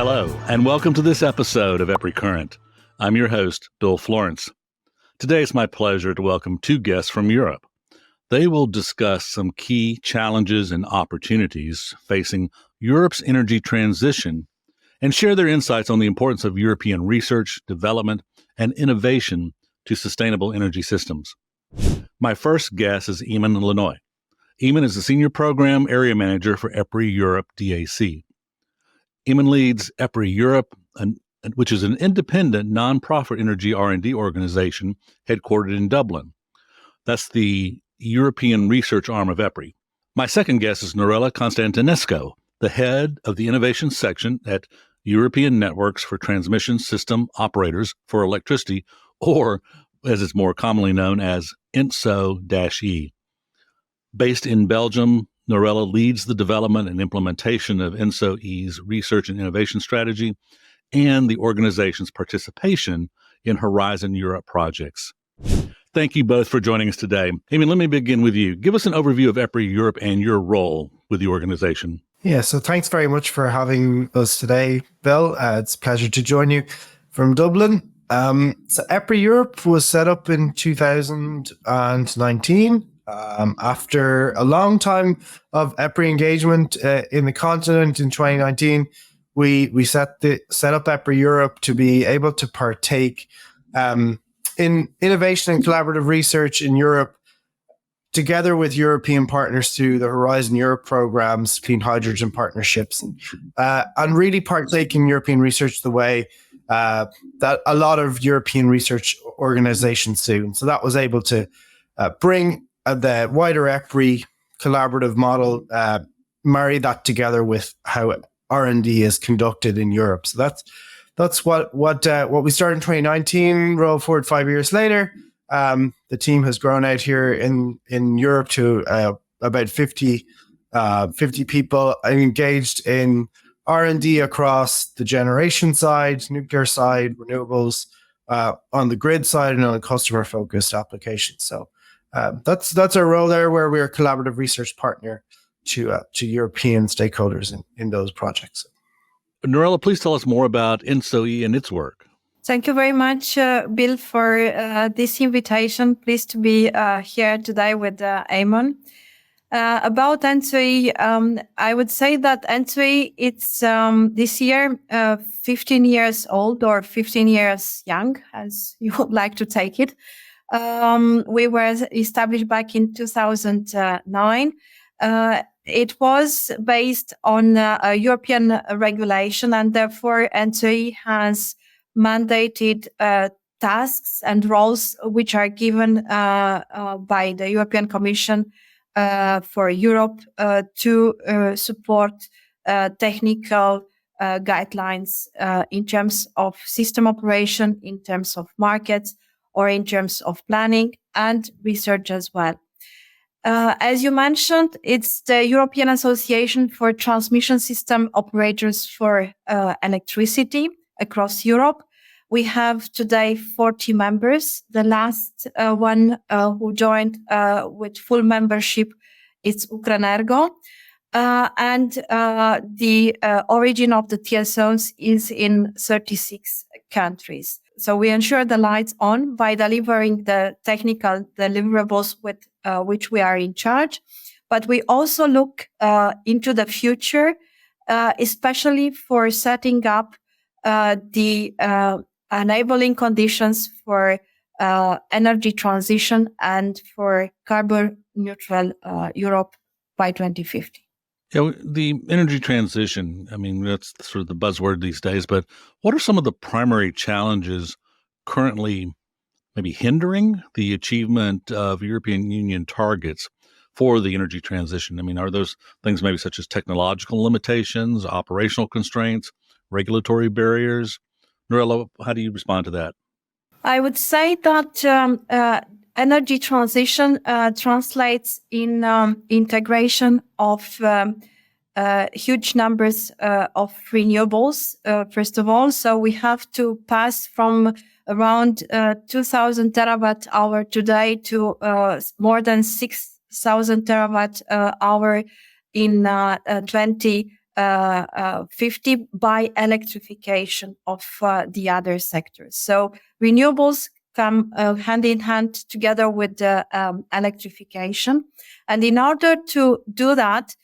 Hello, and welcome to this episode of EPRI Current. I'm your host, Bill Florence. Today it's my pleasure to welcome two guests from Europe. They will discuss some key challenges and opportunities facing Europe's energy transition and share their insights on the importance of European research, development, and innovation to sustainable energy systems. My first guest is Inoe. Eamon is the Senior Program Area Manager for EPRI Europe DAC. Eamon leads EPRI Europe, which is an independent nonprofit energy R&D organization headquartered in Dublin. That's the European research arm of EPRI. My second guest is Norella Constantinescu, the head of the innovation section at European Networks for Transmission System Operators for Electricity, or as it's more commonly known as ENTSO-E. Based in Belgium, Norella leads the development and implementation of ENTSO-E's research and innovation strategy and the organization's participation in Horizon Europe projects. Thank you both for joining us today. Eamon, let me begin with you. Give us an overview of EPRI Europe and your role with the organization. Yeah, so thanks very much for having us today, Bill. It's a pleasure to join you from Dublin. So EPRI Europe was set up in 2019. After a long time of EPRI engagement in the continent in 2019, we set up EPRI Europe to be able to partake in innovation and collaborative research in Europe, together with European partners through the Horizon Europe programs, clean hydrogen partnerships, and really partake in European research the way that a lot of European research organizations do. And so that was able to bring the wider EPRI collaborative model, marry that together with how R&D is conducted in Europe. So that's what we started in 2019. Roll forward 5 years later, the team has grown out here in Europe to about 50 people engaged in R&D across the generation side, nuclear side, renewables, on the grid side, and on the customer-focused applications. So that's our role there, where we're a collaborative research partner to European stakeholders in those projects. Norella, please tell us more about ENTSO-E and its work. Thank you very much, Bill, for this invitation. Pleased to be here today with Eamon. About ENTSO-E, I would say that ENTSO-E, it's this year 15 years old, or 15 years young, as you would like to take it. We were established back in 2009. It was based on a European regulation, and therefore ENTSO-E has mandated tasks and roles which are given by the European Commission for Europe to support technical guidelines in terms of system operation, in terms of markets, or in terms of planning and research as well. As you mentioned, it's the European Association for Transmission System Operators for Electricity across Europe. We have today 40 members. The last one who joined with full membership is Ukrenergo. And the origin of the TSOs is in 36 countries. So we ensure the lights on by delivering the technical deliverables with which we are in charge. But we also look into the future, especially for setting up the enabling conditions for energy transition and for carbon neutral Europe by 2050. Yeah, the energy transition, I mean, that's sort of the buzzword these days, but what are some of the primary challenges currently maybe hindering the achievement of European Union targets for the energy transition? I mean, are those things maybe such as technological limitations, operational constraints, regulatory barriers? Norella, how do you respond to that? I would say that energy transition translates in integration of huge numbers of renewables, first of all. So we have to pass from around 2,000 terawatt hour today to more than 6,000 terawatt hour in 2030. 50 by electrification of the other sectors. So renewables come hand in hand together with the electrification. And in order to do that,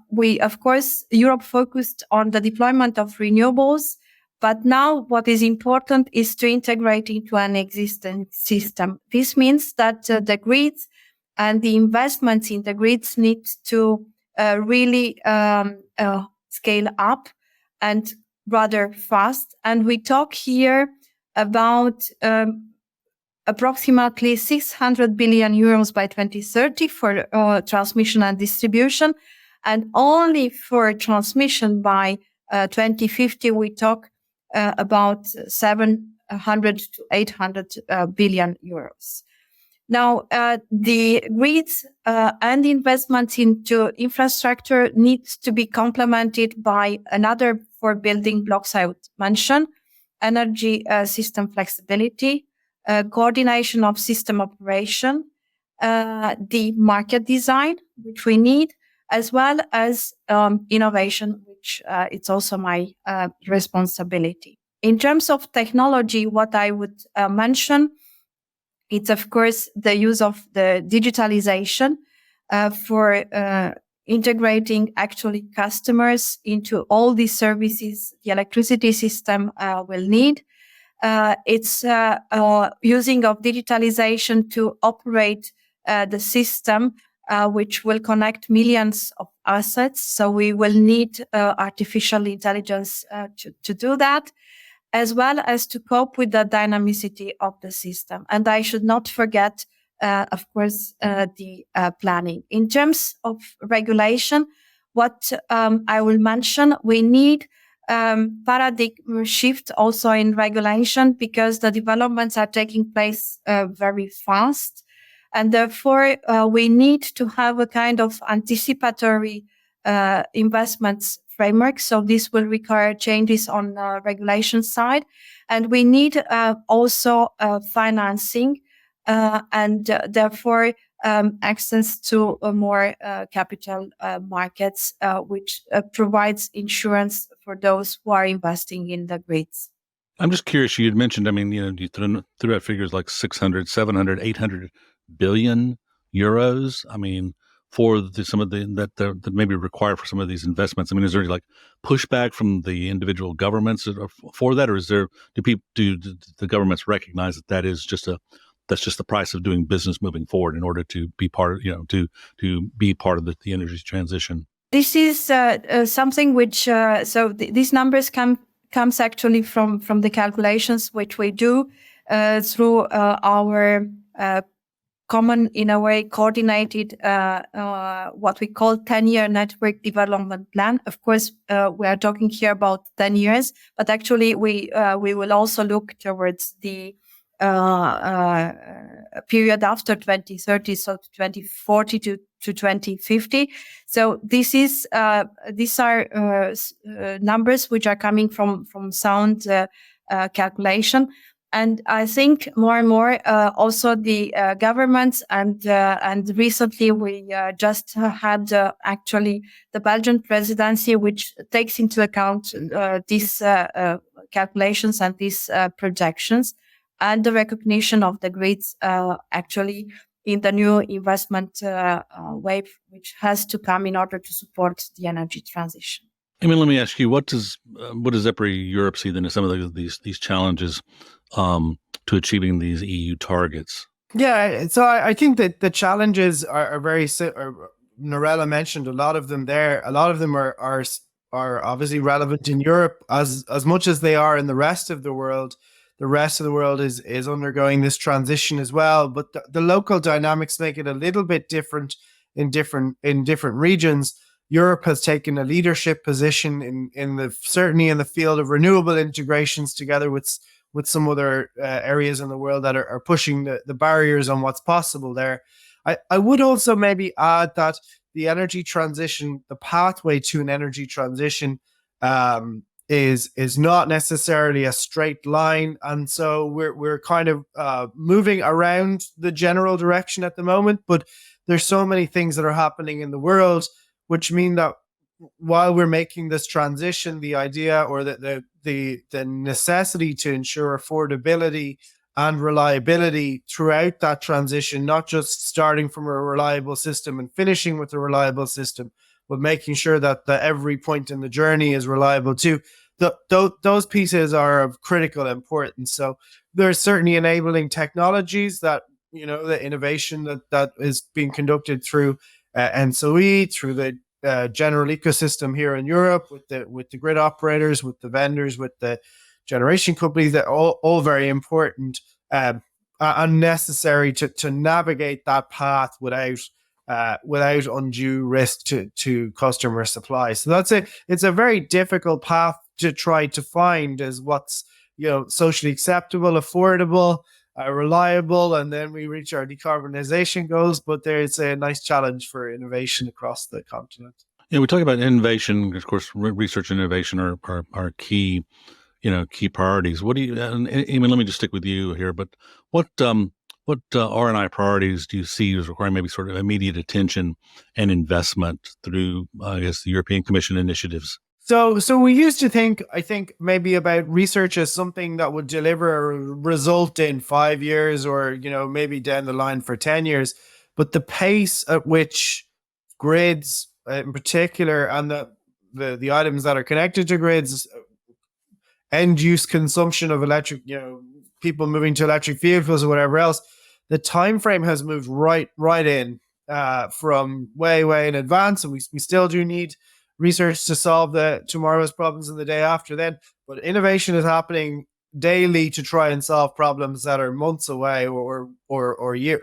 we, of course, Europe focused on the deployment of renewables. But now what is important is to integrate into an existing system. This means that the grids and the investments in the grids need to really scale up and rather fast. And we talk here about approximately 600 billion euros by 2030 for transmission and distribution. And only for transmission by 2050, we talk about 700 to 800 billion euros. Now, the grids and investments into infrastructure needs to be complemented by another four building blocks I would mention: energy system flexibility, coordination of system operation, the market design, which we need, as well as innovation, which it's also my responsibility. In terms of technology, what I would mention, it's, of course, the use of the digitalization for integrating actually customers into all these services the electricity system will need. It's using of digitalization to operate the system, which will connect millions of assets. So we will need artificial intelligence to do that, as well as to cope with the dynamicity of the system. And I should not forget, of course, the planning. In terms of regulation, what I will mention, we need paradigm shift also in regulation, because the developments are taking place very fast. And therefore, we need to have a kind of anticipatory investments framework. So this will require changes on the regulation side. And we need also financing and therefore access to more capital markets, which provides insurance for those who are investing in the grids. I'm just curious, you had mentioned, I mean, you threw out figures like 600, 700, 800 billion euros. I mean, for some of that maybe required for some of these investments. I mean, is there any like pushback from the individual governments for that, or do the governments recognize that is just the price of doing business moving forward in order to be part of, to be part of the energy transition? This is something which these numbers comes actually from the calculations which we do through our common, in a way, coordinated what we call 10-year network development plan. Of course, we are talking here about 10 years, but actually we will also look towards the period after 2030, so 2040 to 2050. So these are numbers which are coming from sound calculation. And I think more and more also the governments and recently we just had actually the Belgian presidency, which takes into account these calculations and these projections, and the recognition of the grids actually in the new investment wave, which has to come in order to support the energy transition. I mean, let me ask you, what does EPRI Europe see then as some of these challenges to achieving these EU targets? Yeah, so I think that the challenges are very. Norella mentioned a lot of them there. A lot of them are obviously relevant in Europe as much as they are in the rest of the world. The rest of the world is undergoing this transition as well, but the local dynamics make it a little bit different in different regions. Europe has taken a leadership position certainly in the field of renewable integrations, together with some other areas in the world that are pushing the barriers on what's possible there. I would also maybe add that the energy transition, the pathway to an energy transition, is not necessarily a straight line, and so we're kind of moving around the general direction at the moment. But there's so many things that are happening in the world, which mean that while we're making this transition, the idea or the necessity to ensure affordability and reliability throughout that transition, not just starting from a reliable system and finishing with a reliable system, but making sure that every point in the journey is reliable too. Those pieces are of critical importance. So there's certainly enabling technologies that, the innovation that is being conducted through ENTSO-E, through the general ecosystem here in Europe, with the grid operators, with the vendors, with the generation companies, that all very important and necessary to navigate that path without undue risk to customer supply. So that's it. It's a very difficult path to try to find, is what's socially acceptable, affordable, reliable, and then we reach our decarbonization goals. But there's a nice challenge for innovation across the continent. Yeah, we talk about innovation. Of course, research and innovation are key, key priorities. What do you? Eamon, let me just stick with you here. But what R&I priorities do you see as requiring maybe sort of immediate attention and investment through, I guess, the European Commission initiatives? So we used to think, I think, maybe about research as something that would deliver a result in 5 years, or maybe down the line for 10 years. But the pace at which grids, in particular, and the items that are connected to grids, end use consumption of electric, people moving to electric vehicles or whatever else, the time frame has moved right in from way in advance, and we still do need research to solve tomorrow's problems and the day after then. But innovation is happening daily to try and solve problems that are months away or year,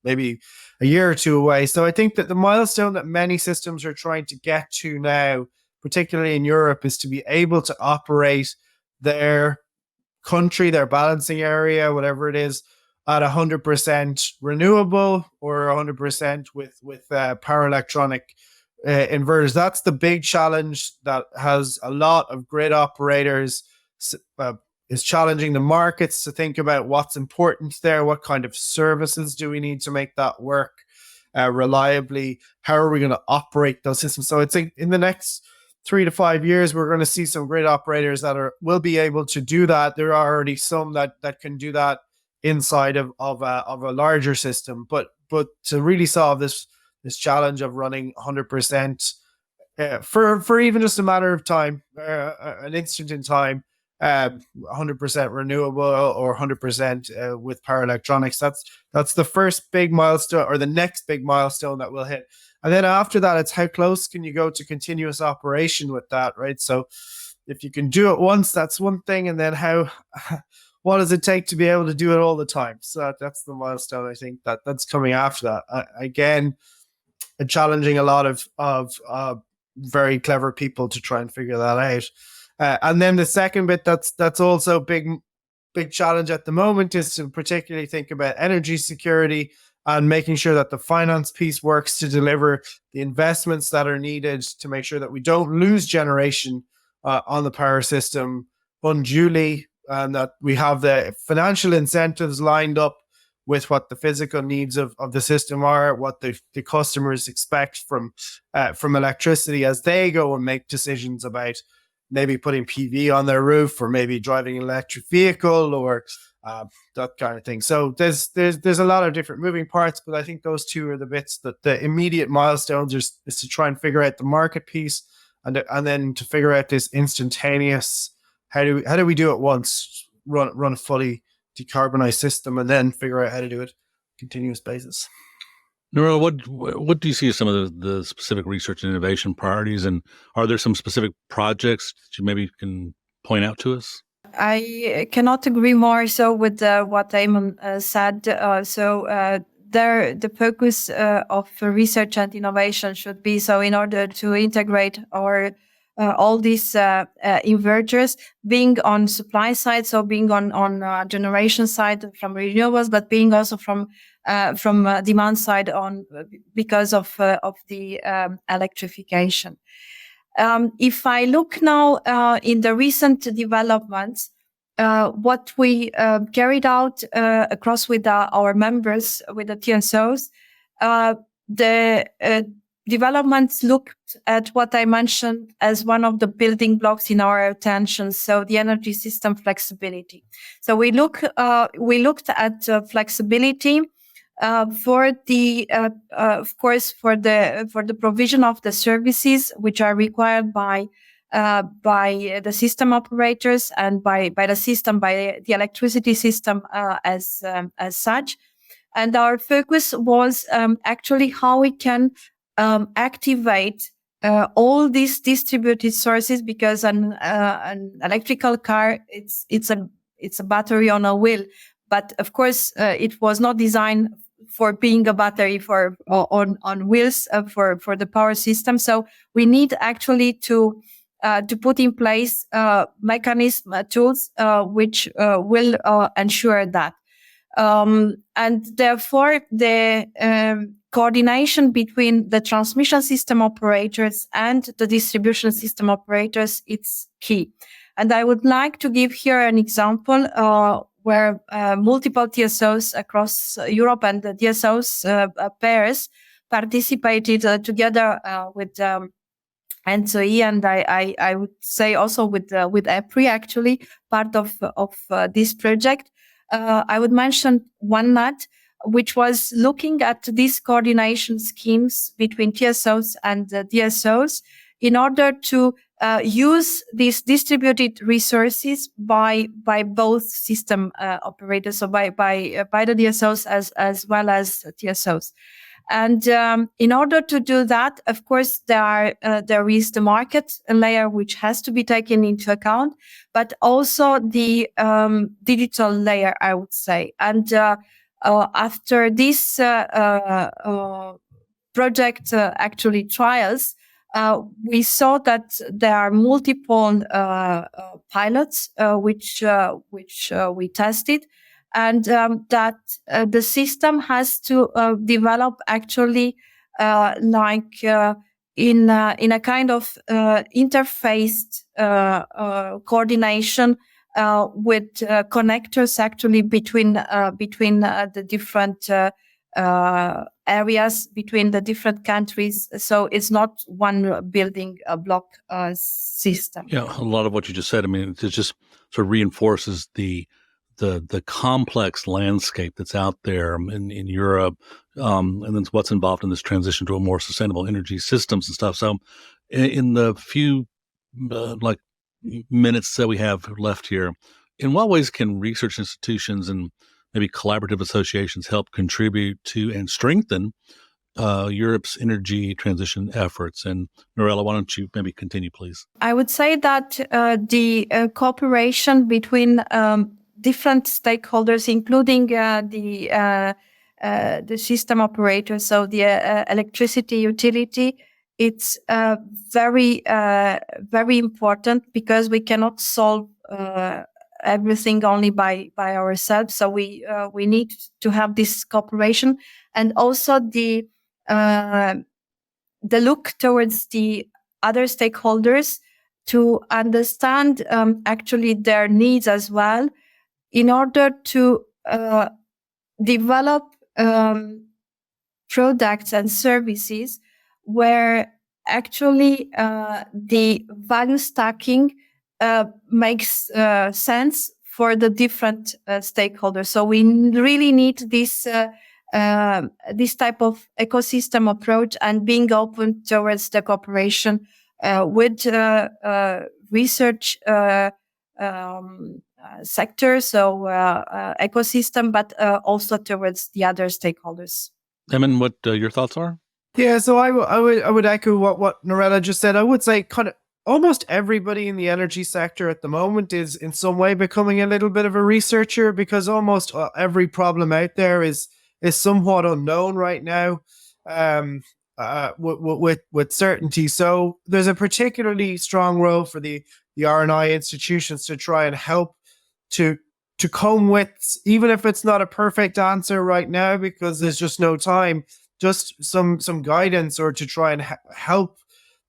maybe a year or two away. So I think that the milestone that many systems are trying to get to now, particularly in Europe, is to be able to operate their country, their balancing area, whatever it is, at 100% renewable or 100% with power electronic inverters. That's the big challenge that has a lot of grid operators, is challenging the markets to think about what's important there, what kind of services do we need to make that work reliably, how are we going to operate those systems. So it's in the next 3 to 5 years, we're going to see some grid operators that will be able to do that. There are already some that can do that inside of a larger system, but to really solve this challenge of running 100% for even just a matter of time, an instant in time, 100% renewable or 100% with power electronics. That's the first big milestone, or the next big milestone that we'll hit. And then after that, it's how close can you go to continuous operation with that, right? So if you can do it once, that's one thing. And then what does it take to be able to do it all the time? So that's the milestone, I think, that's coming after that. Again, challenging a lot of very clever people to try and figure that out. And then the second bit that's also big challenge at the moment is to particularly think about energy security and making sure that the finance piece works to deliver the investments that are needed to make sure that we don't lose generation on the power system unduly, and that we have the financial incentives lined up with what the physical needs of the system are, what the customers expect from electricity as they go and make decisions about maybe putting PV on their roof, or maybe driving an electric vehicle, or that kind of thing. So there's a lot of different moving parts, but I think those two are the bits that the immediate milestones is to try and figure out the market piece, and then to figure out this instantaneous, how do we do it once, run a fully decarbonized system, and then figure out how to do it continuous basis. Nora, what do you see as some of the specific research and innovation priorities, and are there some specific projects that you maybe can point out to us? I cannot agree more so with what Eamon said. The focus of research and innovation should be so in order to integrate all these inverters, being on supply side, so being on generation side from renewables, but being also from demand side because of the electrification. If I look now in the recent developments, what we carried out across with our members, with the TSOs, the developments looked at what I mentioned as one of the building blocks in our attention, so the energy system flexibility. So we looked at flexibility for the, of course, for the provision of the services which are required by the system operators and by the electricity system as such. And our focus was actually how we can activate all these distributed sources, because an electrical car, it's a battery on a wheel, but of course it was not designed for being a battery on wheels for the power system. So we need actually to put in place tools which will ensure that. And therefore, the coordination between the transmission system operators and the distribution system operators, it's key. And I would like to give here an example where multiple TSOs across Europe and the TSOs pairs participated together with ENTSO-E, and I would say also with EPRI, actually part of this project. I would mention OneNet, which was looking at these coordination schemes between TSOs and DSOs in order to use these distributed resources by both system operators, so by the DSOs as well as TSOs. And in order to do that, of course, there is the market layer which has to be taken into account, but also the digital layer, I would say. And after this project actually trials, we saw that there are multiple pilots which we tested. And that the system has to develop actually in a kind of interfaced coordination with connectors actually between the different areas, between the different countries. So it's not one building block system. Yeah, a lot of what you just said, I mean, it just sort of reinforces the complex landscape that's out there in Europe, and then what's involved in this transition to a more sustainable energy systems and stuff. So in the few minutes that we have left here, in what ways can research institutions and maybe collaborative associations help contribute to and strengthen Europe's energy transition efforts? And Norella, why don't you maybe continue, please? I would say that the cooperation between different stakeholders, including the system operator, so the electricity utility, it's very important, because we cannot solve everything only by ourselves. So we need to have this cooperation, and also the look towards the other stakeholders to understand actually their needs as well, in order to develop products and services where actually the value stacking makes sense for the different stakeholders. So we really need this type of ecosystem approach, and being open towards the cooperation with research sector, so ecosystem, but also towards the other stakeholders. Emin, what your thoughts are? Yeah, so I would echo what Norella just said. I would say kind of almost everybody in the energy sector at the moment is in some way becoming a little bit of a researcher, because almost every problem out there is somewhat unknown right now with certainty. So there's a particularly strong role for the R&I institutions to try and help to come with, even if it's not a perfect answer right now because there's just no time, just some guidance, or to try and help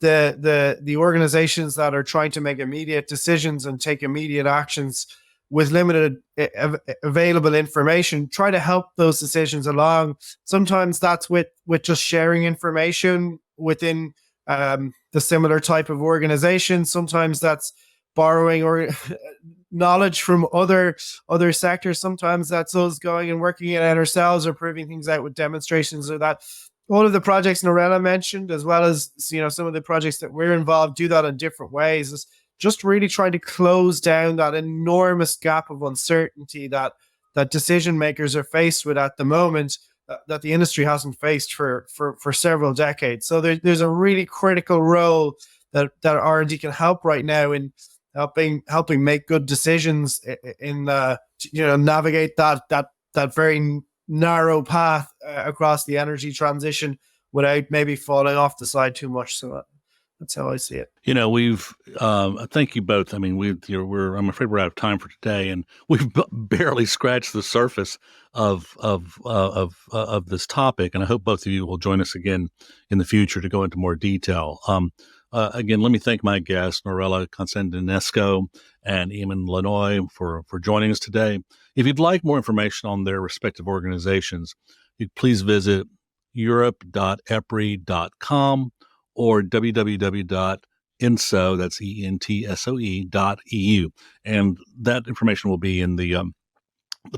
the organizations that are trying to make immediate decisions and take immediate actions with limited available information, try to help those decisions along. Sometimes that's with just sharing information within the similar type of organization. Sometimes that's borrowing or knowledge from other sectors. Sometimes that's us going and working it out ourselves or proving things out with demonstrations, or that. All of the projects Norella mentioned, as well as some of the projects that we're involved, do that in different ways. It's just really trying to close down that enormous gap of uncertainty that decision makers are faced with at the moment, that the industry hasn't faced for several decades. So there's a really critical role that R&D can help right now in helping make good decisions in navigate that very narrow path across the energy transition without maybe falling off the side too much. So that's how I see it. We've thank you both. I mean, I'm afraid we're out of time for today, and we've barely scratched the surface of this topic. And I hope both of you will join us again in the future to go into more detail. Again, let me thank my guests, Norella Constantinescu and Inoe, for joining us today. If you'd like more information on their respective organizations, you please visit europe.epri.com or www.ENTSO, that's ENTSO-E.eu. And that information will be in the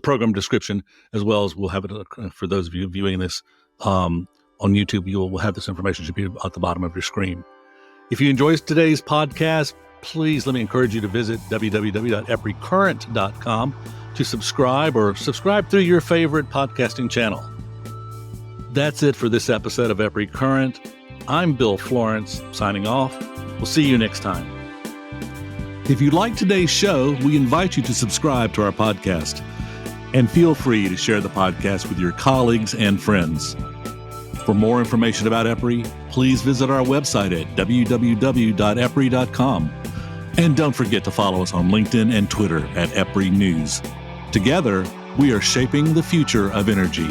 program description, as well as we'll have it for those of you viewing this on YouTube. We'll have this information should be at the bottom of your screen. If you enjoyed today's podcast, please let me encourage you to visit www.epricurrent.com to subscribe through your favorite podcasting channel. That's it for this episode of EPRI Current. I'm Bill Florence, signing off. We'll see you next time. If you like today's show, we invite you to subscribe to our podcast. And feel free to share the podcast with your colleagues and friends. For more information about EPRI, please visit our website at www.epri.com. And don't forget to follow us on LinkedIn and Twitter at EPRI News. Together, we are shaping the future of energy.